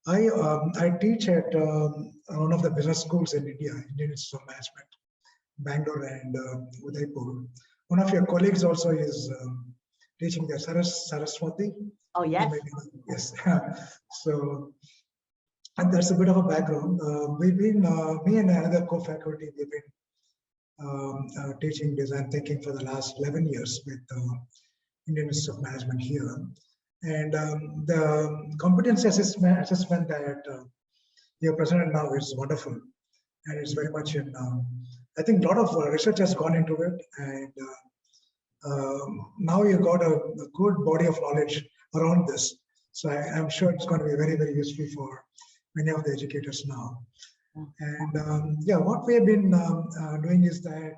I teach at one of the business schools in India, Indian Institute of Management, Bangalore and Udaipur. One of your colleagues also is teaching there, Saraswati. Oh, yes. Yes. So, and that's a bit of a background. We've been, me and another co-faculty, we've been teaching design thinking for the last 11 years with Indian Institute of Management here. And the competency assessment that you presented now is wonderful. And it's very much in, I think a lot of research has gone into it. And now you've got a good body of knowledge around this. So I'm sure it's going to be very, very useful for many of the educators now. And yeah, what we have been doing is that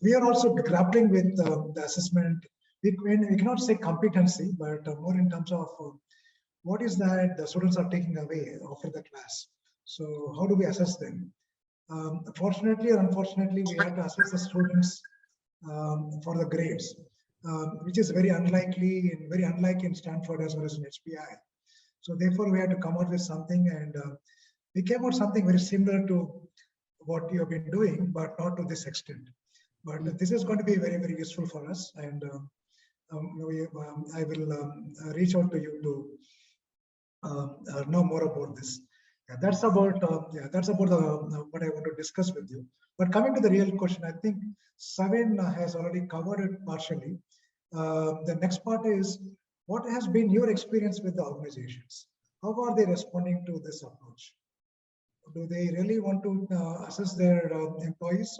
we are also grappling with the assessment. We cannot say competency, but more in terms of what is that the students are taking away after the class. So how do we assess them? Fortunately or unfortunately, we have to assess the students for the grades. which is very unlikely and very unlike in Stanford as well as in HPI. So therefore, we had to come out with something, and we came out something very similar to what you have been doing, but not to this extent. But this is going to be very, very useful for us, and I will reach out to you to know more about this. Yeah, that's about what I want to discuss with you. But coming to the real question, I think Savin has already covered it partially. The next part is, what has been your experience with the organizations? How are they responding to this approach? Do they really want to assess their employees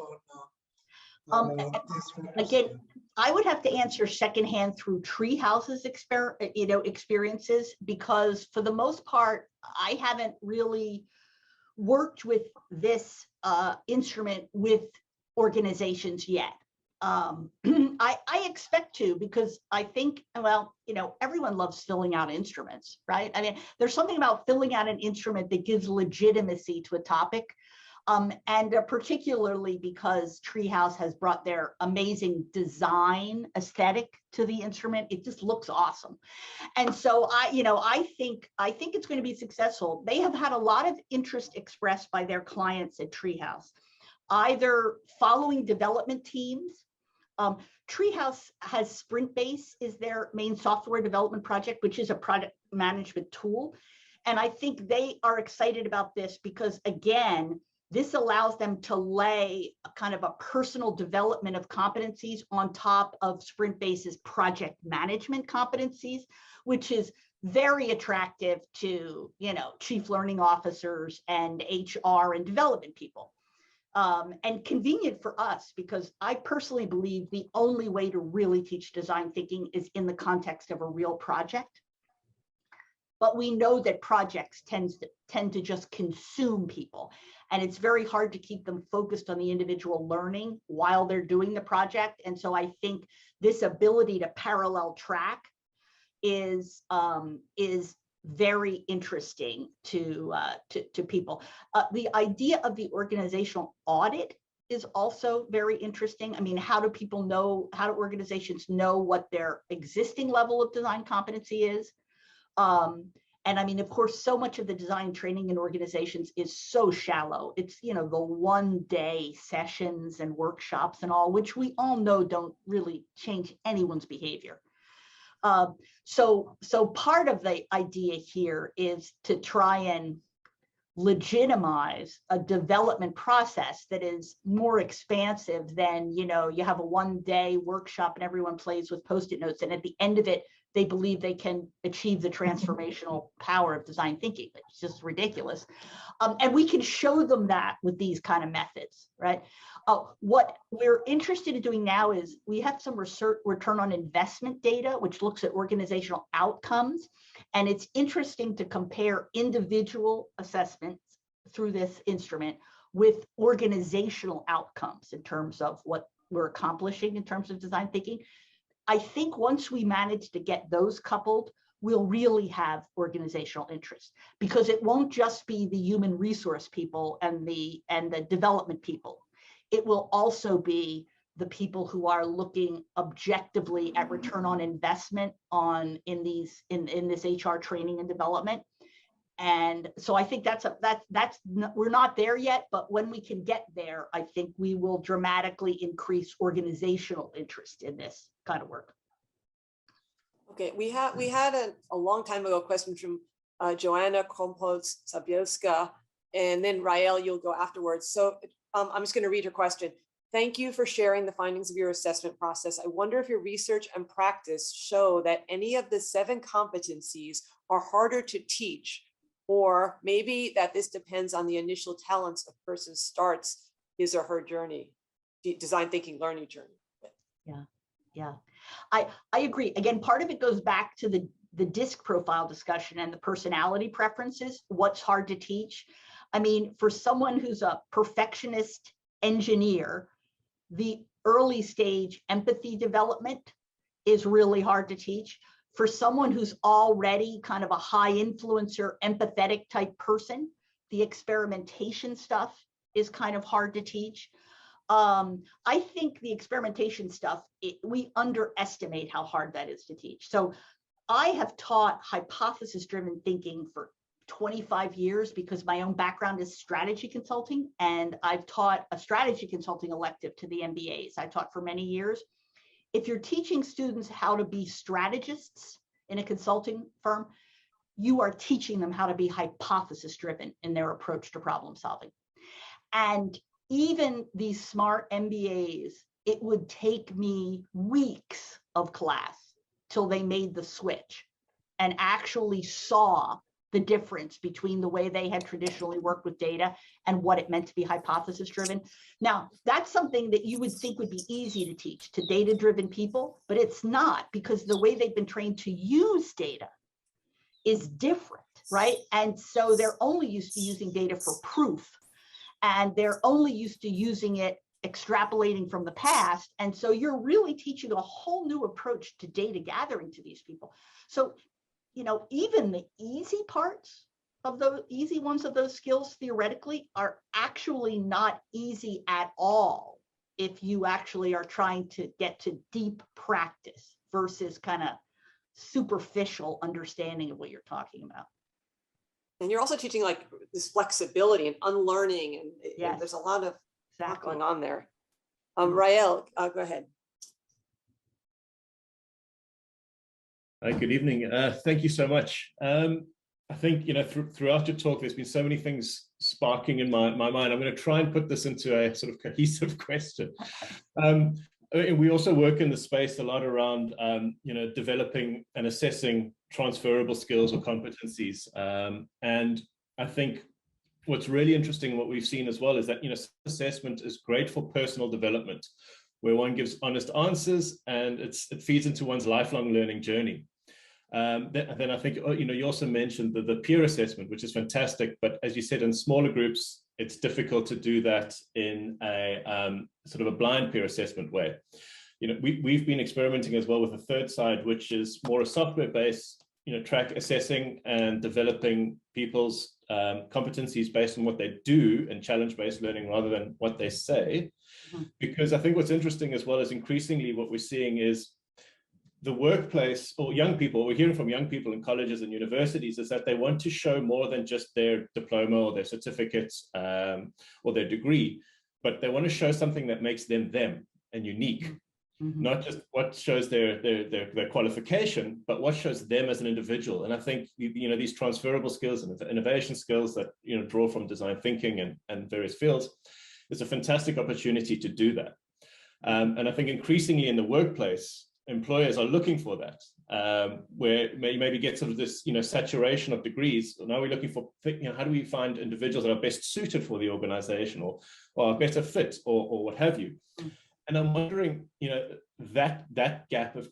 on these factors? Again, I would have to answer secondhand through Treehouse's experiences, because for the most part, I haven't really worked with this instrument with organizations yet. I expect to, because I think, well, everyone loves filling out instruments, right? I mean, there's something about filling out an instrument that gives legitimacy to a topic. And particularly because Treehouse has brought their amazing design aesthetic to the instrument. It just looks awesome. And so I think it's going to be successful. They have had a lot of interest expressed by their clients at Treehouse, either following development teams. Treehouse has Sprintbase is their main software development project, which is a product management tool. And I think they are excited about this because, again, this allows them to lay a kind of a personal development of competencies on top of Sprintbase's project management competencies, which is very attractive to, chief learning officers and HR and development people. And convenient for us, because I personally believe the only way to really teach design thinking is in the context of a real project. But we know that projects tend to just consume people. And it's very hard to keep them focused on the individual learning while they're doing the project. And so I think this ability to parallel track is very interesting to people. The idea of the organizational audit is also very interesting. I mean, how do organizations know what their existing level of design competency is? And I mean, of course, so much of the design training in organizations is so shallow. It's, the 1-day sessions and workshops and all, which we all know don't really change anyone's behavior. So part of the idea here is to try and legitimize a development process that is more expansive than, you have a 1-day workshop and everyone plays with Post-it notes. And at the end of it, they believe they can achieve the transformational power of design thinking. It's just ridiculous. And we can show them that with these kind of methods, right? What we're interested in doing now is we have some return on investment data, which looks at organizational outcomes. And it's interesting to compare individual assessments through this instrument with organizational outcomes in terms of what we're accomplishing in terms of design thinking. I think once we manage to get those coupled, we'll really have organizational interest, because it won't just be the human resource people and the development people. It will also be the people who are looking objectively at return on investment in this HR training and development. And so I think we're not there yet, but when we can get there, I think we will dramatically increase organizational interest in this kind of work. Okay, we had a long time ago question from Joanna Kompos-Zabielska, and then Rael, you'll go afterwards. So I'm just going to read her question. Thank you for sharing the findings of your assessment process. I wonder if your research and practice show that any of the 7 competencies are harder to teach, or maybe that this depends on the initial talents a person starts his or her journey, design thinking learning journey. Yeah. I agree. Again, part of it goes back to the DISC profile discussion and the personality preferences, what's hard to teach. I mean, for someone who's a perfectionist engineer, the early stage empathy development is really hard to teach. For someone who's already kind of a high influencer, empathetic type person, the experimentation stuff is kind of hard to teach. I think the experimentation stuff, we underestimate how hard that is to teach. So I have taught hypothesis-driven thinking for 25 years because my own background is strategy consulting, and I've taught a strategy consulting elective to the MBAs. I taught for many years. If you're teaching students how to be strategists in a consulting firm, you are teaching them how to be hypothesis-driven in their approach to problem solving. And even these smart MBAs, it would take me weeks of class till they made the switch and actually saw the difference between the way they had traditionally worked with data and what it meant to be hypothesis driven. Now, that's something that you would think would be easy to teach to data driven people, but it's not, because the way they've been trained to use data is different, right? And so they're only used to using data for proof, and they're only used to using it extrapolating from the past. And so you're really teaching a whole new approach to data gathering to these people. So, you know, even the easy parts of those easy ones of those skills theoretically are actually not easy at all if you actually are trying to get to deep practice versus kind of superficial understanding of what you're talking about. And you're also teaching like this flexibility and unlearning, and Yes, there's a lot of exactly going on there. Rael, go ahead. Hi, good evening. Thank you so much. I think, you know, throughout your talk, there's been so many things sparking in my mind. I'm going to try and put this into a sort of cohesive question. We also work in the space a lot around, you know, developing and assessing transferable skills or competencies. And I think what's really interesting, what we've seen as well, is that, you know, assessment is great for personal development, where one gives honest answers and it feeds into one's lifelong learning journey. Then I think, you know, you also mentioned the peer assessment, which is fantastic, but as you said, in smaller groups, it's difficult to do that in a sort of a blind peer assessment way. You know, we've been experimenting as well with a third side, which is more a software-based, you know, track assessing and developing people's competencies based on what they do, and challenge-based learning rather than what they say. Because I think what's interesting as well is increasingly what we're seeing is the workplace, or young people, we're hearing from young people in colleges and universities, is that they want to show more than just their diploma or their certificates or their degree, but they want to show something that makes them them and unique. Not just what shows their qualification, but what shows them as an individual. And I think, you know, these transferable skills and innovation skills that, you know, draw from design thinking and various fields is a fantastic opportunity to do that. And I think increasingly in the workplace, employers are looking for that, where you maybe get sort of this, you know, saturation of degrees. Now we're looking for, you know, how do we find individuals that are best suited for the organization or a better fit or what have you. And I'm wondering, you know, that gap of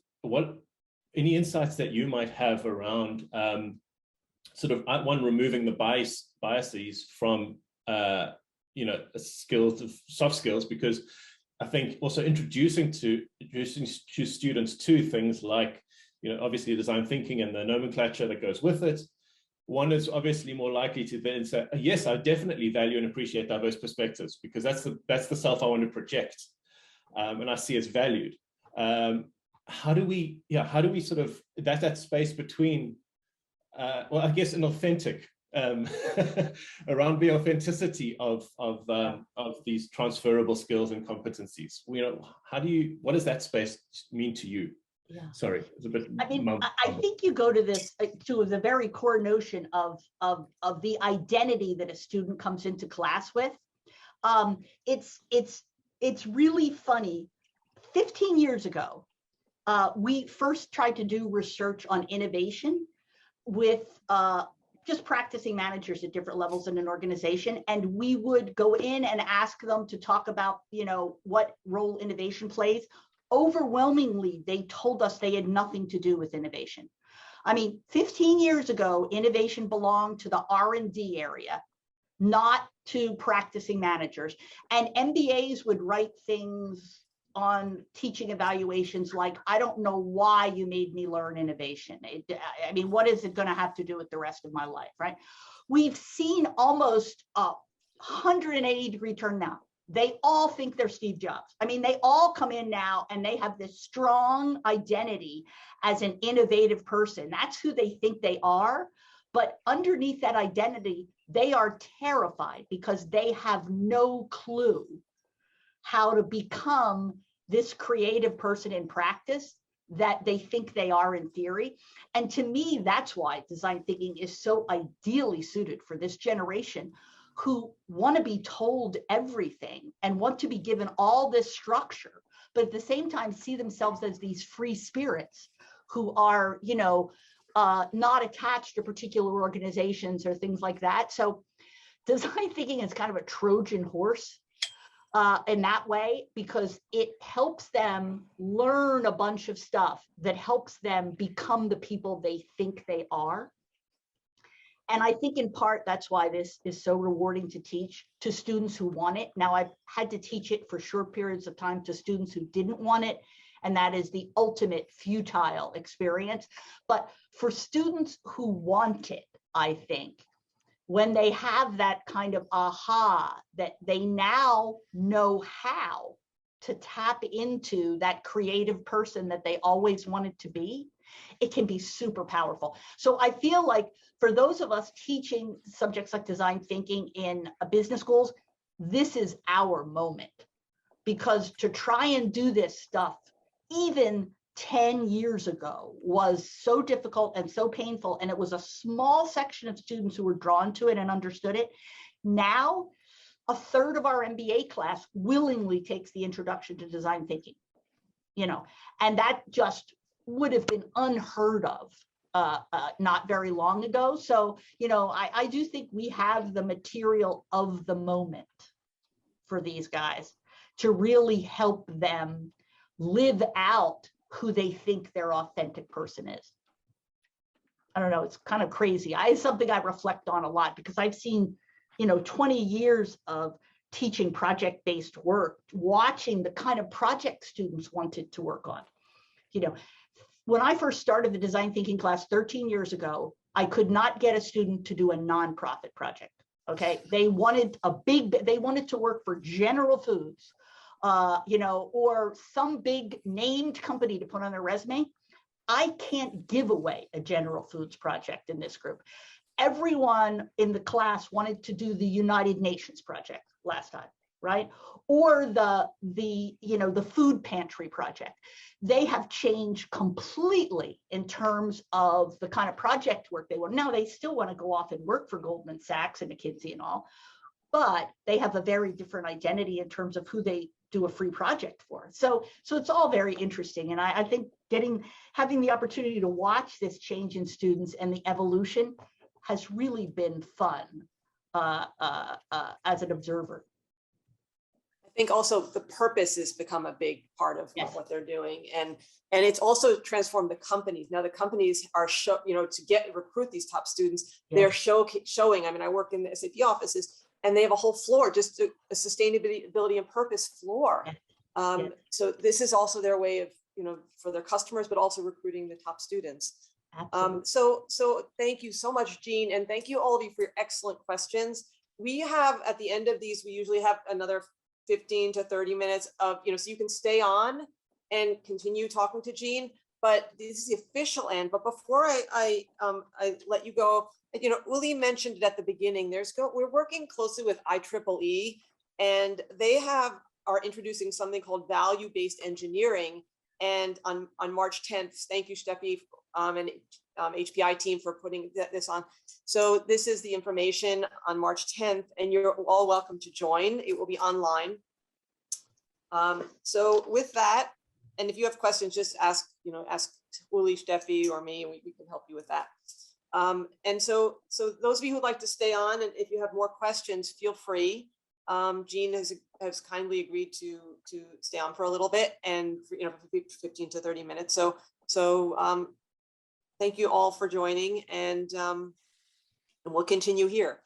any insights that you might have around sort of removing the biases from, you know, skills of soft skills, because I think also introducing students to things like, you know, obviously design thinking and the nomenclature that goes with it. One is obviously more likely to then say, yes, I definitely value and appreciate diverse perspectives, because that's the self I want to project. And I see as valued. How do we sort of that space between, well, I guess an authentic around the authenticity of these transferable skills and competencies? You know, what does that space mean to you? Yeah. Sorry, it's a bit. I mean, I think you go to this to the very core notion of the identity that a student comes into class with. It's really funny. 15 years ago, we first tried to do research on innovation with just practicing managers at different levels in an organization. And we would go in and ask them to talk about, you know, what role innovation plays. Overwhelmingly, they told us they had nothing to do with innovation. I mean, 15 years ago, innovation belonged to the R&D area, not to practicing managers. And MBAs would write things on teaching evaluations like, I don't know why you made me learn innovation. I mean, what is it going to have to do with the rest of my life, right? We've seen almost a 180-degree turn now. they all think they're Steve Jobs. I mean, they all come in now and they have this strong identity as an innovative person. That's who they think they are. But underneath that identity, they are terrified because they have no clue how to become this creative person in practice that they think they are in theory. And to me, that's why design thinking is so ideally suited for this generation who want to be told everything and want to be given all this structure, but at the same time see themselves as these free spirits who are, you know, not attached to particular organizations or things like that. So design thinking is kind of a Trojan horse in that way, because it helps them learn a bunch of stuff that helps them become the people they think they are. And I think in part, that's why this is so rewarding to teach to students who want it. Now, I've had to teach it for short periods of time to students who didn't want it, and that is the ultimate futile experience. But for students who want it, I think, when they have that kind of aha, that they now know how to tap into that creative person that they always wanted to be, it can be super powerful. So I feel like for those of us teaching subjects like design thinking in business schools, this is our moment, because to try and do this stuff even 10 years ago was so difficult and so painful, and it was a small section of students who were drawn to it and understood it. Now, a third of our MBA class willingly takes the introduction to design thinking, you know, and that just would have been unheard of not very long ago. So, you know, I do think we have the material of the moment for these guys to really help them live out who they think their authentic person is. I don't know, it's kind of crazy. It's something I reflect on a lot, because I've seen, you know, 20 years of teaching project-based work, watching the kind of project students wanted to work on. You know, when I first started the design thinking class 13 years ago, I could not get a student to do a nonprofit project. Okay, they wanted to work for General Foods, you know, or some big named company to put on their resume. I can't give away a General Foods project in this group. Everyone in the class wanted to do the United Nations project last time, right? Or the food pantry project. They have changed completely in terms of the kind of project work they want. Now they still want to go off and work for Goldman Sachs and McKinsey and all, but they have a very different identity in terms of who they do a free project for. So it's all very interesting. And I think having the opportunity to watch this change in students and the evolution has really been fun as an observer. I think also the purpose has become a big part of what they're doing, and it's also transformed the companies. Now the companies are to recruit these top students. They're showing. I mean, I work in the SAP offices, and they have a whole floor, just a sustainability and purpose floor. So this is also their way of, for their customers, but also recruiting the top students. So thank you so much, Jeanne, and thank you all of you for your excellent questions. We have, at the end of these, we usually have another 15 to 30 minutes of, so you can stay on and continue talking to Jeanne, but this is the official end. But before I let you go, Uli mentioned it at the beginning, we're working closely with IEEE, and they are introducing something called value-based engineering. And on March 10th, thank you, Steffi, and HPI team for putting this on. So this is the information on March 10th, and you're all welcome to join. It will be online. So with that, and if you have questions, just ask Uli, Steffi, or me, and we can help you with that. And so those of you who'd like to stay on, and if you have more questions, feel free. Jeanne has kindly agreed to stay on for a little bit, and for 15 to 30 minutes. So thank you all for joining, and we'll continue here.